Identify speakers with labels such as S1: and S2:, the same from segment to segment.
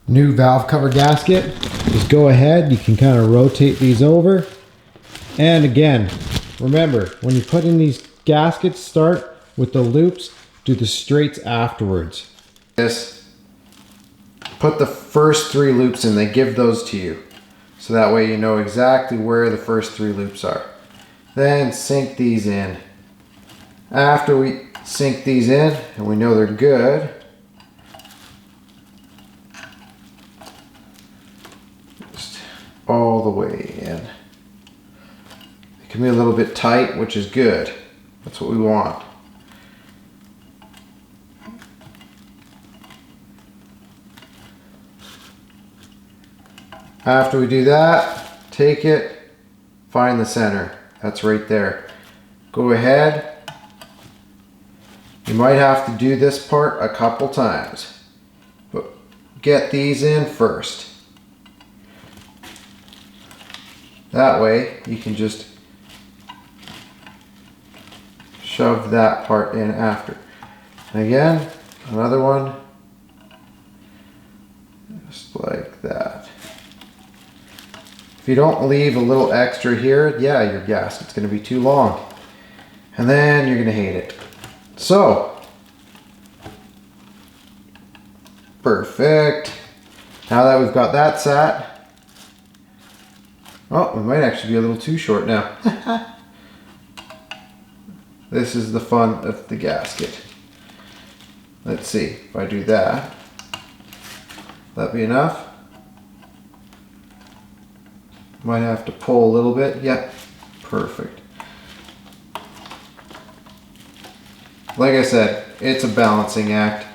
S1: new valve cover gasket. Just go ahead, you can kind of rotate these over. And again, remember, when you put in these gaskets, start with the loops, do the straights afterwards. Put the first 3 loops in, they give those to you. So that way you know exactly where the first 3 loops are. Then sink these in. After we sink these in and we know they're good, just all the way in. It can be a little bit tight, which is good. That's what we want. After we do that, take it, find the center. That's right there. Go ahead. You might have to do this part a couple times, but get these in first. That way you can just shove that part in after. And again, another one, just like that. If you don't leave a little extra here, yeah, your gasket's going to be too long. And then you're going to hate it. So, perfect. Now that we've got that sat, oh, we might actually be a little too short now. This is the fun of the gasket. Let's see, if I do that, that'd be enough. Might have to pull a little bit. Yep, perfect. Like I said, it's a balancing act.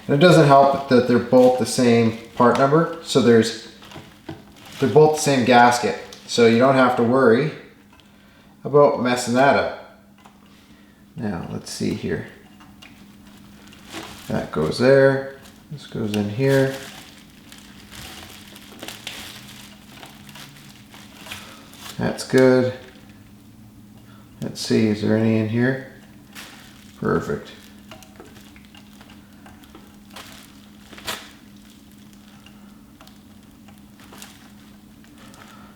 S1: And it doesn't help that they're both the same part number. So they're both the same gasket. So you don't have to worry about messing that up. Now, let's see here. That goes there. This goes in here. That's good. Let's see, is there any in here? Perfect.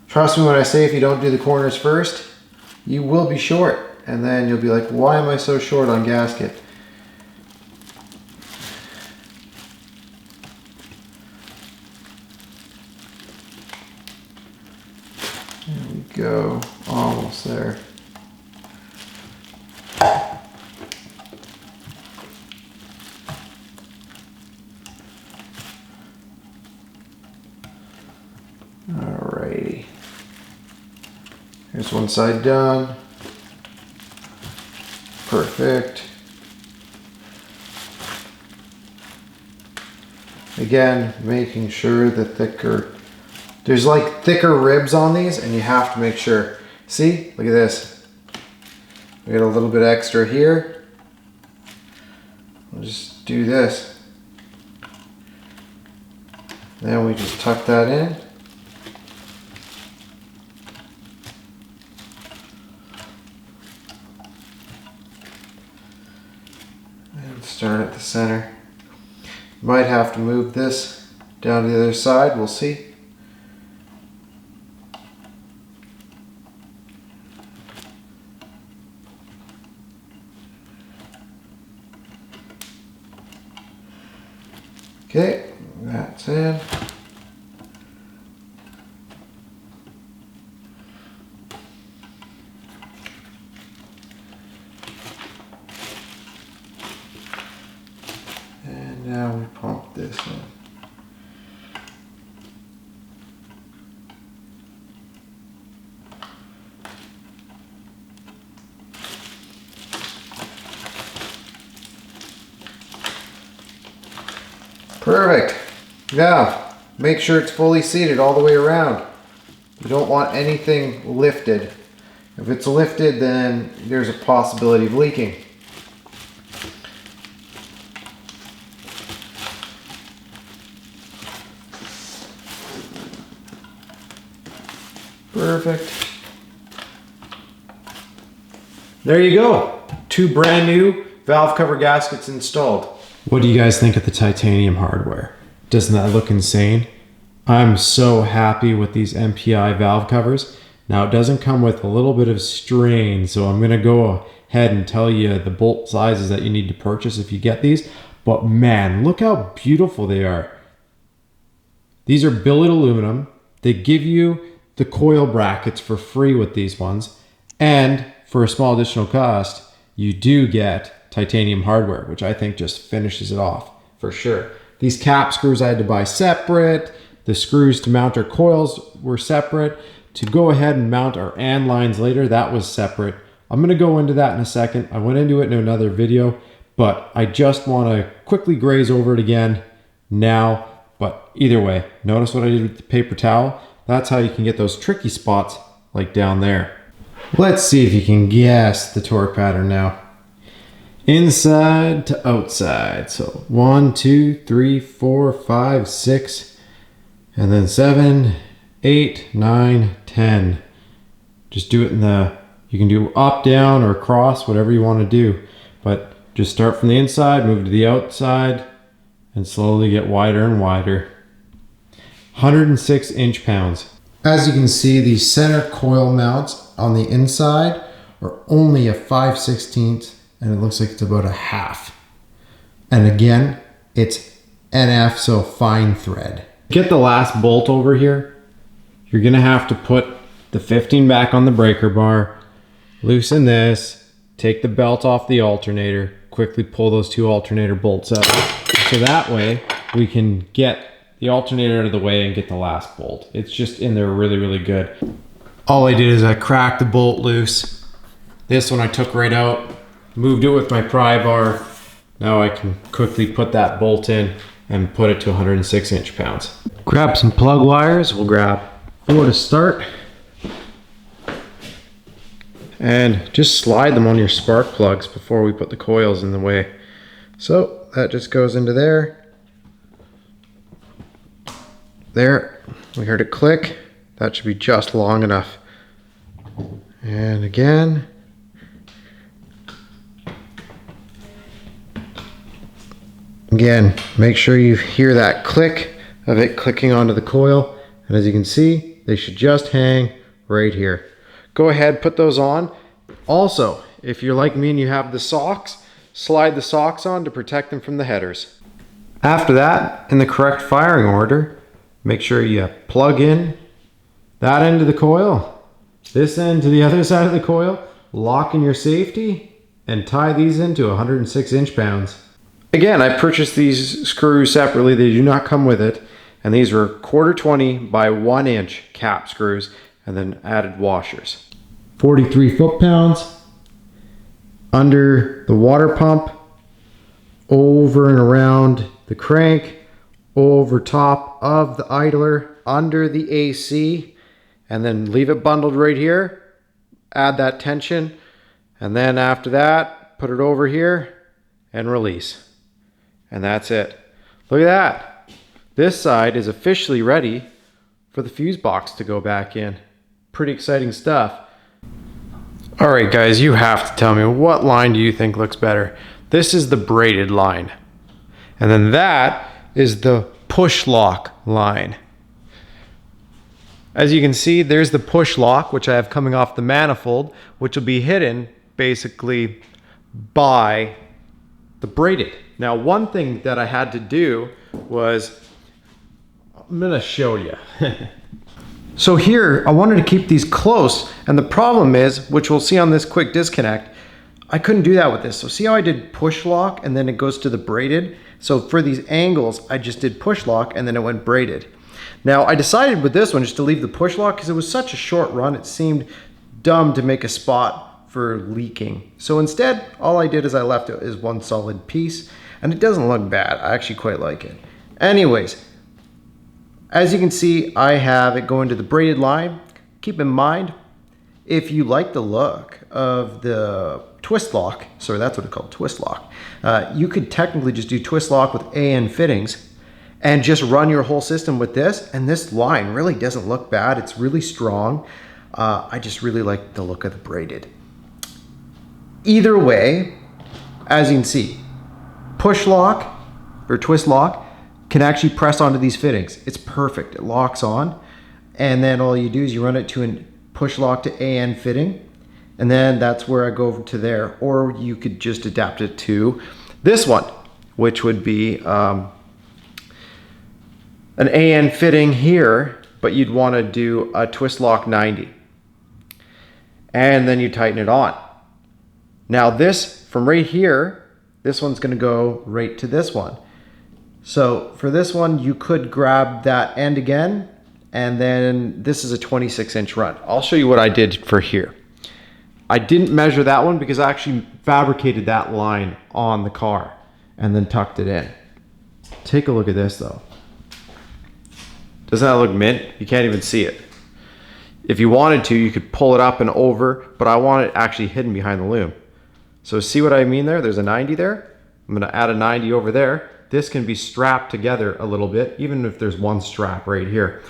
S1: Trust me when I say if you don't do the corners first, you will be short. And then you'll be like, why am I so short on gasket? There we go, almost there. Alrighty. Here's one side done. Perfect. Again, making sure the there's like thicker ribs on these and you have to make sure. See, look at this. We got a little bit extra here. We'll just do this. Then we just tuck that in. And start at the center. Might have to move this down to the other side, we'll see. Okay, that's in. And now we pump this in. Perfect. Now, make sure it's fully seated all the way around. You don't want anything lifted. If it's lifted, then there's a possibility of leaking. Perfect. There you go. 2 brand new valve cover gaskets installed. What do you guys think of the titanium hardware? Doesn't that look insane? I'm so happy with these MPI valve covers. Now it doesn't come with a little bit of strain, so I'm gonna go ahead and tell you the bolt sizes that you need to purchase if you get these. But man, look how beautiful they are. These are billet aluminum. They give you the coil brackets for free with these ones. And for a small additional cost, you do get titanium hardware, which I think just finishes it off for sure. These cap screws I had to buy separate. The screws to mount our coils were separate. To go ahead and mount our AND lines later, that was separate. I'm gonna go into that in a second. I went into it in another video, but I just wanna quickly graze over it again now. But either way, notice what I did with the paper towel. That's how you can get those tricky spots like down there. Let's see if you can guess the torque pattern now. Inside to outside. So 1, 2, 3, 4, 5, 6, and then 7, 8, 9, 10. Just do it in the, you can do up, down, or across, whatever you want to do. But just start from the inside, move to the outside, and slowly get wider and wider. 106 inch-pounds. As you can see, the center coil mounts on the inside are only a 5/16, and it looks like it's about a half. And again, it's NF, so fine thread. Get the last bolt over here. You're gonna have to put the 15 back on the breaker bar, loosen this, take the belt off the alternator, quickly pull those 2 alternator bolts up. So that way we can get the alternator out of the way and get the last bolt. It's just in there really, really good. All I did is I cracked the bolt loose. This one I took right out, moved it with my pry bar. Now I can quickly put that bolt in and put it to 106 inch-pounds. Grab some plug wires. We'll grab 4 to start. And just slide them on your spark plugs before we put the coils in the way. So that just goes into there. There, we heard it click. That should be just long enough. And again. Again, make sure you hear that click of it clicking onto the coil. And as you can see, they should just hang right here. Go ahead, put those on. Also, if you're like me and you have the socks, slide the socks on to protect them from the headers. After that, in the correct firing order, make sure you plug in that end of the coil, this end to the other side of the coil, lock in your safety, and tie these into 106 inch-pounds. Again, I purchased these screws separately. They do not come with it. And these were 1/4 by 1 inch cap screws and then added washers. 43 foot-pounds under the water pump, over and around the crank, over top of the idler, under the AC, and then leave it bundled right here. Add that tension, and then after that, put it over here and release. And that's it. Look at that. This side is officially ready for the fuse box to go back in. Pretty exciting stuff. All right, guys, you have to tell me, what line do you think looks better? This is the braided line. And then that is the push lock line. As you can see, there's the push lock, which I have coming off the manifold, which will be hidden basically by the braided. Now, one thing that I had to do was, I'm gonna show you. So here, I wanted to keep these close, and the problem is, which we'll see on this quick disconnect, I couldn't do that with this. So see how I did push lock and then it goes to the braided? So for these angles, I just did push lock and then it went braided. Now I decided with this one just to leave the push lock because it was such a short run, it seemed dumb to make a spot for leaking. So instead, all I did is I left it as one solid piece, and it doesn't look bad. I actually quite like it. Anyways, as you can see, I have it going to the braided line. Keep in mind, if you like the look of the twist lock, sorry, that's what it's called, twist lock, you could technically just do twist lock with AN fittings and just run your whole system with this, and this line really doesn't look bad. It's really strong. I just really like the look of the braided. Either way, as you can see, push lock or twist lock can actually press onto these fittings. It's perfect. It locks on, and then all you do is you run it to a push lock to AN fitting, and then that's where I go over to there. Or you could just adapt it to this one, which would be an AN fitting here, but you'd want to do a twist lock 90. And then you tighten it on. Now this, from right here, this one's going to go right to this one. So for this one, you could grab that end again, and then this is a 26-inch run. I'll show you what I did for here. I didn't measure that one because I actually fabricated that line on the car and then tucked it in. Take a look at this though. Doesn't that look mint? You can't even see it. If you wanted to, you could pull it up and over, but I want it actually hidden behind the loom. So see what I mean there? There's a 90 there. I'm gonna add a 90 over there. This can be strapped together a little bit, even if there's one strap right here.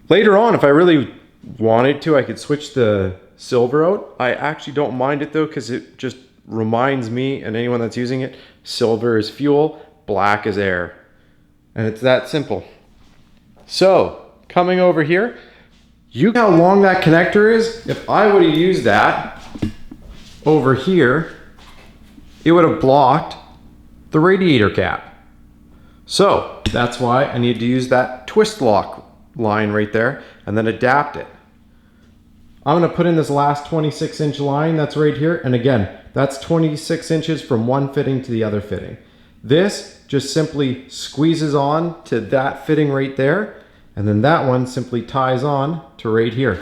S1: Later on, if I really wanted to, I could switch the silver out. I actually don't mind it though, because it just reminds me and anyone that's using it, silver is fuel, black is air. And it's that simple. So, coming over here, you know how long that connector is? If I would have used that over here, it would have blocked the radiator cap. So that's why I need to use that twist lock line right there and then adapt it. I'm gonna put in this last 26-inch line that's right here. And again, that's 26 inches from one fitting to the other fitting. This just simply squeezes on to that fitting right there. And then that one simply ties on to right here.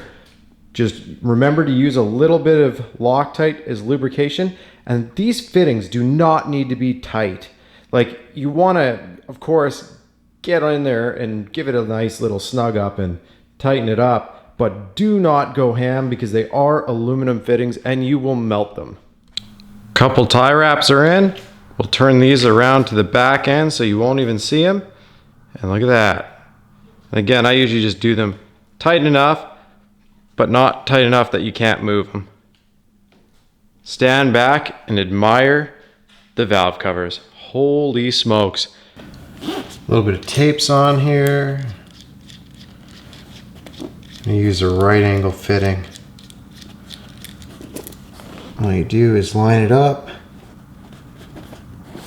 S1: Just remember to use a little bit of Loctite as lubrication. And these fittings do not need to be tight. Like, you want to, of course, get in there and give it a nice little snug up and tighten it up. But do not go ham because they are aluminum fittings and you will melt them. Couple tie wraps are in. We'll turn these around to the back end so you won't even see them. And look at that. And again, I usually just do them tight enough, but not tight enough that you can't move them. Stand back and admire the valve covers. Holy smokes. A little bit of tape's on here. I'm gonna use a right angle fitting. All you do is line it up,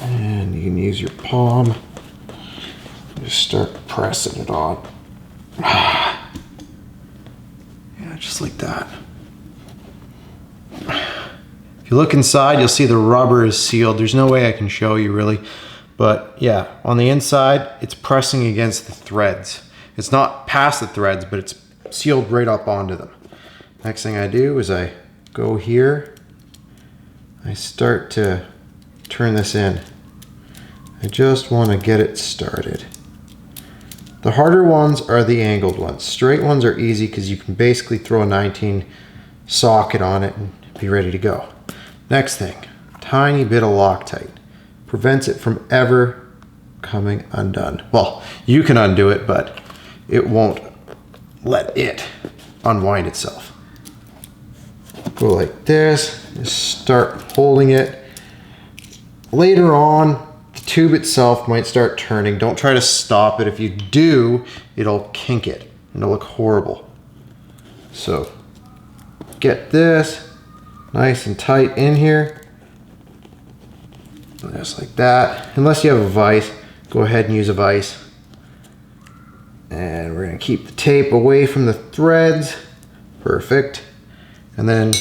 S1: and you can use your palm. Just start pressing it on. Yeah, just like that. If you look inside, you'll see the rubber is sealed. There's no way I can show you really, but yeah, on the inside, it's pressing against the threads. It's not past the threads, but it's sealed right up onto them. Next thing I do is I go here. I start to turn this in. I just want to get it started. The harder ones are the angled ones. Straight ones are easy because you can basically throw a 19 socket on it and be ready to go. Next thing, tiny bit of Loctite. Prevents it from ever coming undone. Well, you can undo it, but it won't let it unwind itself. Go like this, just start holding it. Later on, the tube itself might start turning. Don't try to stop it. If you do, it'll kink it and it'll look horrible. So get this nice and tight in here. Just like that. Unless you have a vise, go ahead and use a vise. And we're gonna keep the tape away from the threads. Perfect. And then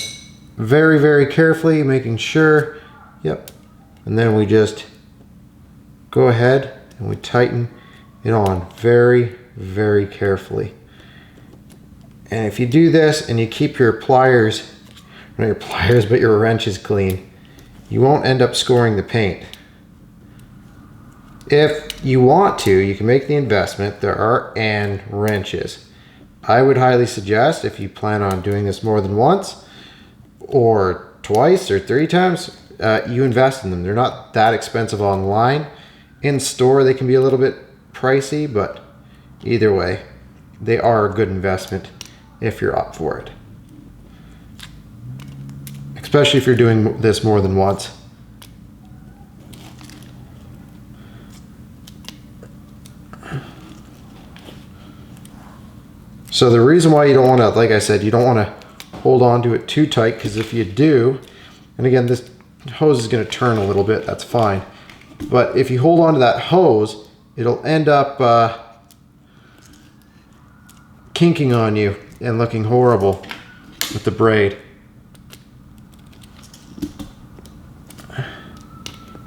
S1: very, very carefully making sure, yep. And then we just go ahead and we tighten it on very, very carefully. And if you do this and you keep your pliers, not your pliers, but your wrenches clean, you won't end up scoring the paint. If you want to, you can make the investment. There are wrenches. I would highly suggest, if you plan on doing this more than once or twice or 3 times, you invest in them. They're not that expensive online. In store, they can be a little bit pricey, but either way, they are a good investment if you're up for it. Especially if you're doing this more than once. So the reason why you don't want to, like I said, you don't want to hold on to it too tight, because if you do, and again, this hose is going to turn a little bit, that's fine. But if you hold on to that hose, it'll end up kinking on you and looking horrible with the braid.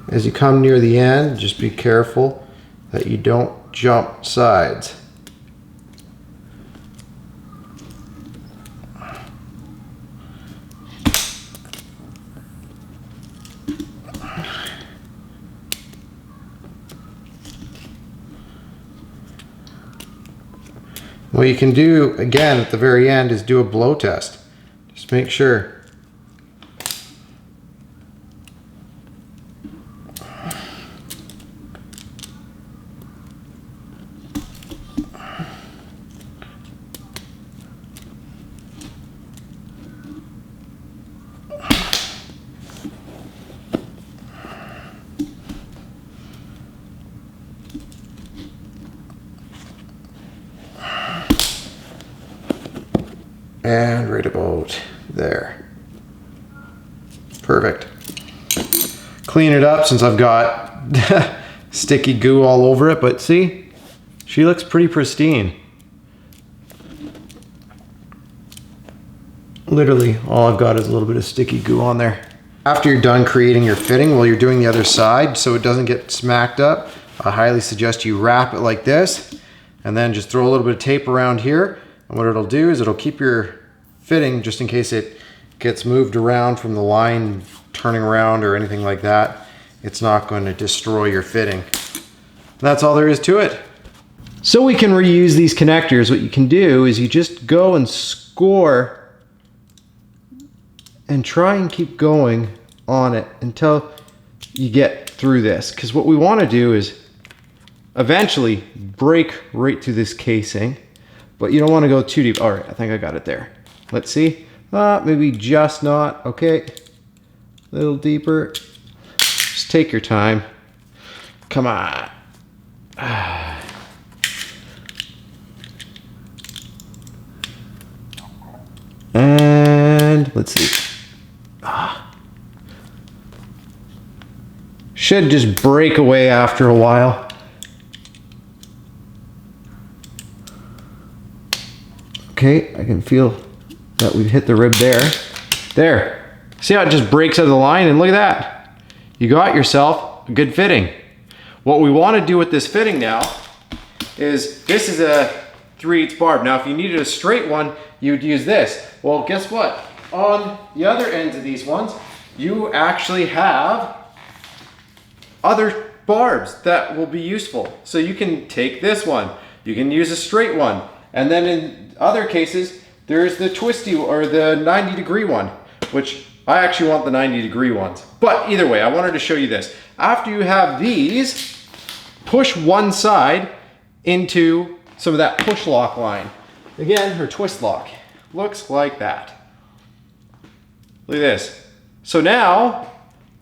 S1: As you come near the end, just be careful that you don't jump sides. What you can do, again, at the very end is do a blow test. Just make sure. And right about there. Perfect. Clean it up since I've got sticky goo all over it, but see, she looks pretty pristine. Literally, all I've got is a little bit of sticky goo on there. After you're done creating your fitting, while you're doing the other side so it doesn't get smacked up, I highly suggest you wrap it like this and then just throw a little bit of tape around here. And what it'll do is it'll keep your fitting, just in case it gets moved around from the line, turning around or anything like that, it's not going to destroy your fitting. That's all there is to it. So we can reuse these connectors. What you can do is you just go and score and try and keep going on it until you get through this. Because what we want to do is eventually break right through this casing. But you don't want to go too deep. All right, I think I got it there. Let's see. Maybe just not. Okay. A little deeper. Just take your time. Come on. And let's see. Should just break away after a while. Okay, I can feel that we've hit the rib there. There. See how it just breaks out of the line? And look at that. You got yourself a good fitting. What we want to do with this fitting now is, this is a 3/8 barb. Now, if you needed a straight one, you'd use this. Well, guess what? On the other ends of these ones, you actually have other barbs that will be useful. So you can take this one. You can use a straight one. And then in other cases, there's the twisty or the 90-degree one, which I actually want the 90-degree ones. But either way, I wanted to show you this. After you have these, push one side into some of that push lock line. Again, or twist lock. Looks like that. Look at this. So now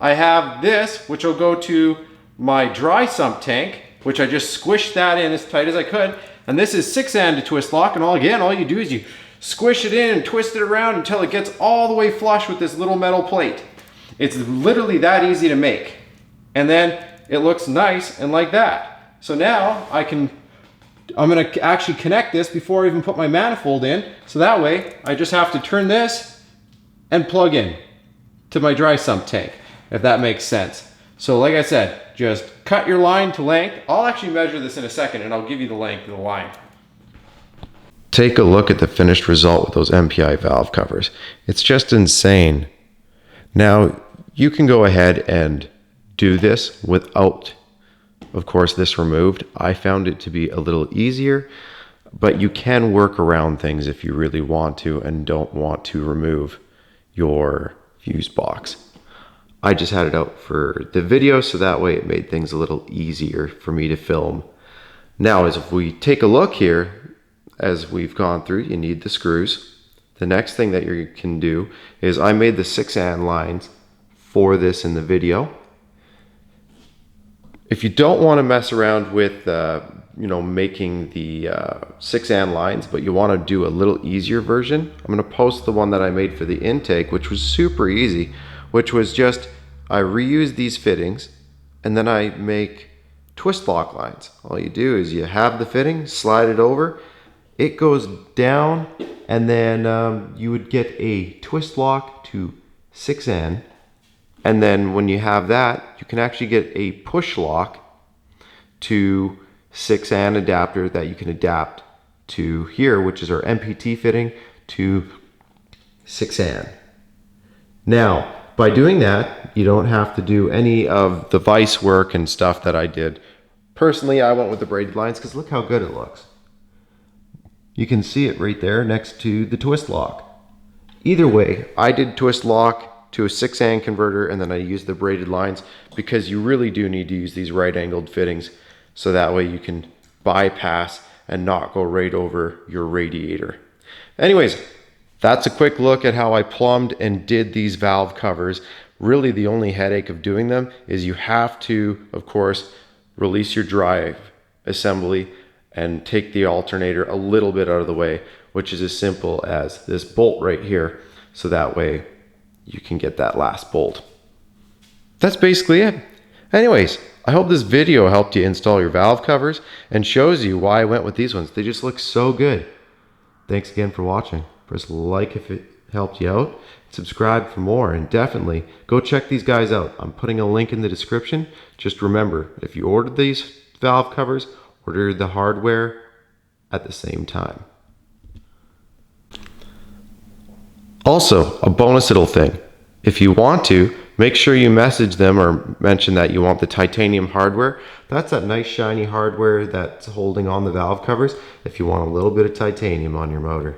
S1: I have this, which will go to my dry sump tank, which I just squished that in as tight as I could. And this is 6-handed twist lock, and all you do is you squish it in and twist it around until it gets all the way flush with this little metal plate. It's literally that easy to make. And then it looks nice and like that. So now I'm gonna actually connect this before I even put my manifold in. So that way I just have to turn this and plug in to my dry sump tank, if that makes sense. So like I said, just cut your line to length. I'll actually measure this in a second and I'll give you the length of the line. Take a look at the finished result with those MPI valve covers. It's just insane. Now, you can go ahead and do this without, of course, this removed. I found it to be a little easier, but you can work around things if you really want to and don't want to remove your fuse box. I just had it out for the video, so that way it made things a little easier for me to film. Now, as if we take a look here, as we've gone through, you need the screws. The next thing that you can do is, I made the 6-hand lines for this in the video. If you don't want to mess around with
S2: you know, making the 6-an lines, but you want to do a little easier version, I'm going to post the one that I made for the intake, which was super easy, which was just I reuse these fittings and then I make twist lock lines. All you do is you have the fitting, slide it over, it goes down, and then you would get a twist lock to 6-an, and then when you have that, you can actually get a push lock to 6-an adapter that you can adapt to here, which is our MPT fitting, to 6-an. Now, by doing that, you don't have to do any of the vise work and stuff that I did. Personally, I went with the braided lines because look how good it looks. You can see it right there next to the twist lock. Either way, I did twist lock to a 6-an converter, and then I used the braided lines because you really do need to use these right angled fittings so that way you can bypass and not go right over your radiator. Anyways, that's a quick look at how I plumbed and did these valve covers. Really the only headache of doing them is you have to, of course, release your drive assembly and take the alternator a little bit out of the way, which is as simple as this bolt right here, so that way you can get that last bolt. That's basically it. Anyways, I hope this video helped you install your valve covers and shows you why I went with these ones. They just look so good. Thanks again for watching. Press like if it helped you out, subscribe for more, and definitely go check these guys out. I'm putting a link in the description. Just remember, if you ordered these valve covers, order the hardware at the same time. Also, a bonus little thing. If you want to, make sure you message them or mention that you want the titanium hardware. That's that nice shiny hardware that's holding on the valve covers if you want a little bit of titanium on your motor.